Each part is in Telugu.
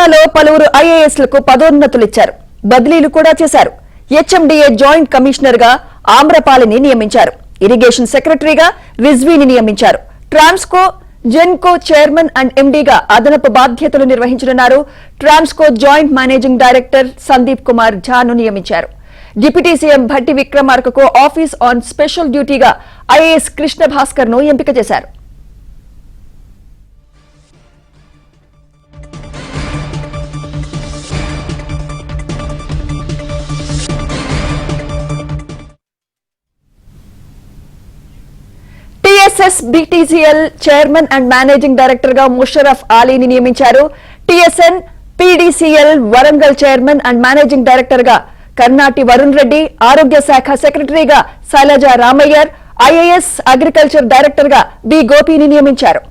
తెలంగాణలో పలువురు ఐఏఎస్లకు పదోన్నతులు ఇచ్చారు. బదిలీలు కూడా చేశారు. హెచ్ఎండిఏ జాయింట్ కమిషనర్ గా ఆమ్రపాలిని నియమించారు. ఇరిగేషన్ సెక్రటరీగా రిజ్వీని నియమించారు. ట్రాన్స్కో జెన్కో చైర్మన్ అండ్ ఎండీగా అదనపు బాధ్యతలు నిర్వహించనున్నారు. Transco joint managing director Sandeep Kumar ఝాను నియమించారు. డిప్యూటీ సీఎం భట్టి విక్రమార్కకు ఆఫీస్ ఆన్ స్పెషల్ డ్యూటీగా ఐఏఎస్ కృష్ణ భాస్కర్ ను ఎంపిక చేశారు. TSS BTCL chairman and managing director గా ముషరఫ్ ఆలీని నియమించారు. TSN PDCL Warangal chairman and managing director గా కర్నాటి వరుణ్ రెడ్డి, ఆరోగ్య శాఖ సెక్రటరీగా Shailaja Ramaiyer, IAS agriculture director గా బి గోపిని నియమించారు.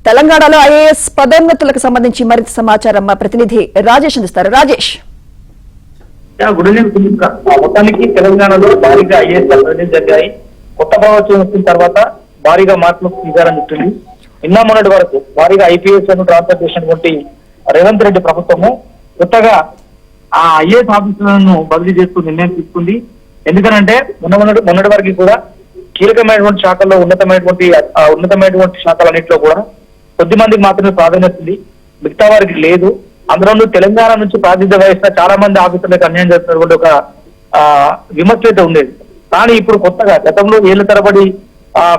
తెలంగాణలో ఐఏఎస్ పదోన్నతులకు సంబంధించి మరింత సమాచారం మా ప్రతినిధి రాజేష్ అందిస్తారు. Rajesh, good evening. మొత్తానికి తెలంగాణలో భారీగా ఐఏఎస్ పదోన్నతులు జరిగాయి. కొత్త ప్రభుత్వం వచ్చిన తర్వాత భారీగా మార్పులకు శ్రీకారం చుట్టింది. నిన్న మొన్నటి వరకు భారీగా ఐపీఎస్ ట్రాన్స్ఫర్ చేసినటువంటి రేవంత్ రెడ్డి ప్రభుత్వము కొత్తగా ఆ ఐఏఎస్ ఆఫీసర్లను బదిలీ చేస్తూ నిర్ణయం తీసుకుంది. ఎందుకనంటే మొన్నటి వరకు కూడా కీలకమైనటువంటి శాఖల్లో ఉన్నతమైనటువంటి శాఖలన్నింటిలో కూడా కొద్ది మందికి మాత్రమే ప్రాధాన్యత ఉంది, మిగతా వారికి లేదు. అందులో తెలంగాణ నుంచి ప్రాతినిధ్యం వహిస్తున్న చాలా మంది ఆఫీసర్లకు అన్యాయం చేస్తున్నటువంటి ఒక విమర్శ అయితే ఉండేది. కానీ ఇప్పుడు కొత్తగా గతంలో ఏళ్ల తరబడి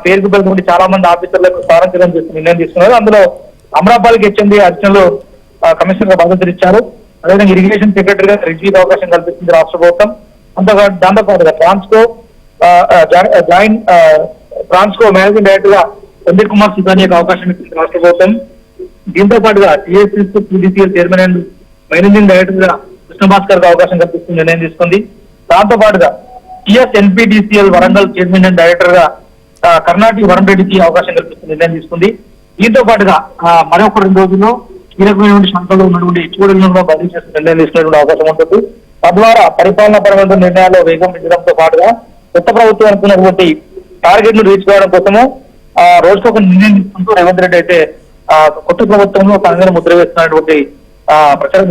పేరుకు పెరుగుతుంటే చాలా మంది ఆఫీసర్లకు స్థానం చేస్తూ నిర్ణయం తీసుకున్నారు. అందులో అమరాపాలికి హెచ్ఎండి అర్చనలో కమిషనర్ గా బాధ్యతలు ఇచ్చారు. అదేవిధంగా ఇరిగేషన్ సెక్రటరీగా రిజ్వీకి అవకాశం కల్పిస్తుంది రాష్ట్ర ప్రభుత్వం. దాంతో పాటుగా ట్రాన్స్కో మేనేజింగ్ డైరెక్టర్ గా సందీప్ కుమార్ సుధానియాకి అవకాశం ఇచ్చింది రాష్ట్ర ప్రభుత్వం. దీంతో పాటుగా TSS PDCL chairman and managing director గా కృష్ణ భాస్కర్ గా అవకాశం కల్పిస్తుంది నిర్ణయం తీసుకుంది. దాంతో పాటుగా టీఎస్ఎన్పీడీసీఎల్ వరంగల్ చైర్మన్ అండ్ డైరెక్టర్ గా కర్నాటి వరుణ్ రెడ్డికి అవకాశం కల్పిస్తుంది నిర్ణయం తీసుకుంది. దీంతో పాటుగా మరొక 2 రోజుల్లో కీలకమైనటువంటి శాఖలో ఉన్నటువంటి హెచ్ఓడీలను కూడా బదిలీ చేస్తూ నిర్ణయం తీసుకునేటువంటి అవకాశం ఉంటుంది. తద్వారా పరిపాలనా పరమైన నిర్ణయాల్లో వేగం పెంచడంతో పాటుగా కొత్త ప్రభుత్వం అనుకున్నటువంటి టార్గెట్ ను రీచ్ కావడం కోసము రోజుకొక నిర్ణయం తీసుకుంటూ రేవంత్ రెడ్డి అయితే కొత్త ప్రభుత్వంలో తనగా ముద్ర వేస్తున్నటువంటి ప్రచారం